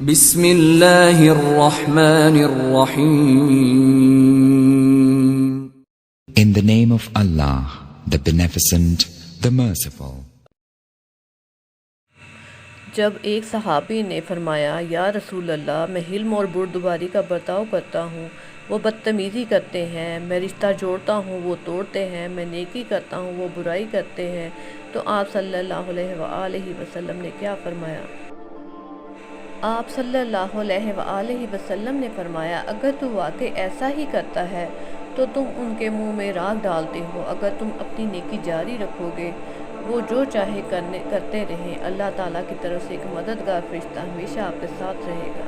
بسم اللہ الرحمن الرحیم. In the name of Allah, the Beneficent, the Merciful. جب ایک صحابی نے فرمایا یا رسول اللہ میں حلم اور بردباری کا برتاؤ کرتا ہوں، وہ بدتمیزی کرتے ہیں، میں رشتہ جوڑتا ہوں وہ توڑتے ہیں، میں نیکی کرتا ہوں وہ برائی کرتے ہیں، تو آپ صلی اللہ علیہ وآلہ وسلم نے کیا فرمایا؟ آپ صلی اللہ علیہ وآلہ وسلم نے فرمایا اگر تو واقع ایسا ہی کرتا ہے تو تم ان کے منہ میں راکھ ڈالتے ہو، اگر تم اپنی نیکی جاری رکھو گے وہ جو چاہے کرتے رہیں، اللہ تعالیٰ کی طرف سے ایک مددگار فرشتہ ہمیشہ آپ کے ساتھ رہے گا۔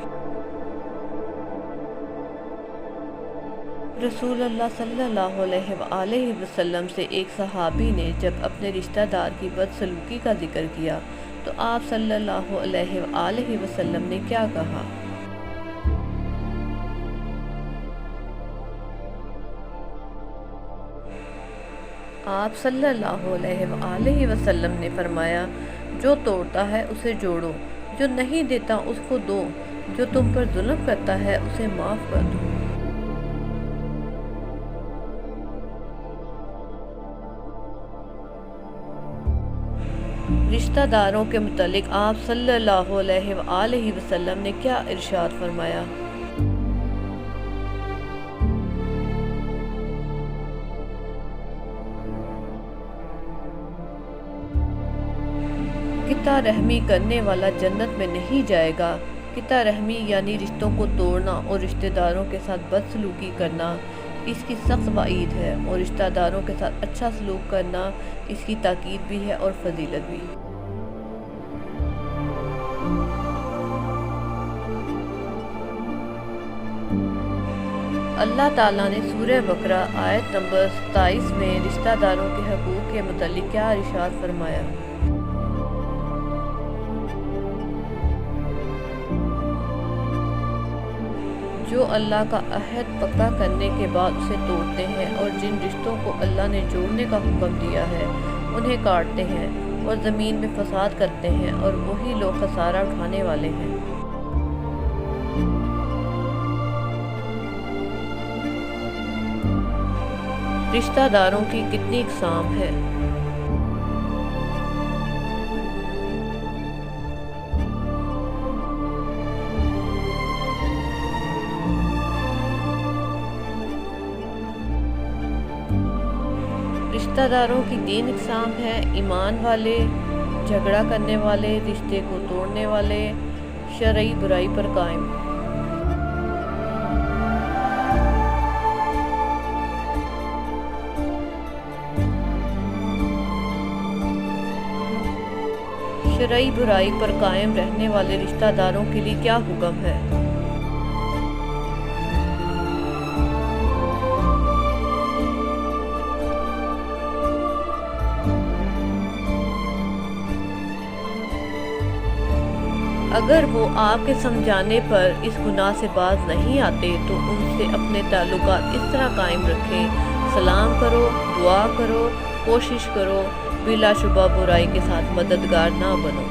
رسول اللہ صلی اللہ علیہ وآلہ وسلم سے ایک صحابی نے جب اپنے رشتہ دار کی بدسلوکی کا ذکر کیا تو آپ صلی اللہ علیہ وآلہ وسلم نے کیا کہا؟ آپ صلی اللہ علیہ وآلہ وسلم نے فرمایا جو توڑتا ہے اسے جوڑو، جو نہیں دیتا اس کو دو، جو تم پر ظلم کرتا ہے اسے معاف کر دو۔ رشتہ داروں کے متعلق آپ صلی اللہ علیہ وآلہ وسلم نے کیا ارشاد فرمایا؟ قطع رحمی کرنے والا جنت میں نہیں جائے گا۔ قطع رحمی یعنی رشتوں کو توڑنا اور رشتہ داروں کے ساتھ بدسلوکی کرنا، اس کی سخت وعید ہے، اور رشتہ داروں کے ساتھ اچھا سلوک کرنا اس کی تاکید بھی ہے اور فضیلت بھی۔ اللہ تعالیٰ نے سورہ بقرہ آیت نمبر 27 میں رشتہ داروں کے حقوق کے متعلق کیا ارشاد فرمایا؟ جو اللہ کا عہد پکا کرنے کے بعد اسے توڑتے ہیں اور جن رشتوں کو اللہ نے جوڑنے کا حکم دیا ہے انہیں کاٹتے ہیں اور زمین میں فساد کرتے ہیں، اور وہی لوگ خسارہ اٹھانے والے ہیں۔ رشتہ داروں کی کتنی اقسام ہے؟ رشتہ داروں کی 3 اقسام ہیں: ایمان والے، جھگڑا کرنے والے، رشتے کو توڑنے والے، شرعی برائی پر قائم۔ شرعی برائی پر قائم رہنے والے رشتہ داروں کے لیے کیا حکم ہے؟ اگر وہ آپ کے سمجھانے پر اس گناہ سے باز نہیں آتے تو ان سے اپنے تعلقات اس طرح قائم رکھیں: سلام کرو، دعا کرو، کوشش کرو، بلا شبہ برائی کے ساتھ مددگار نہ بنو۔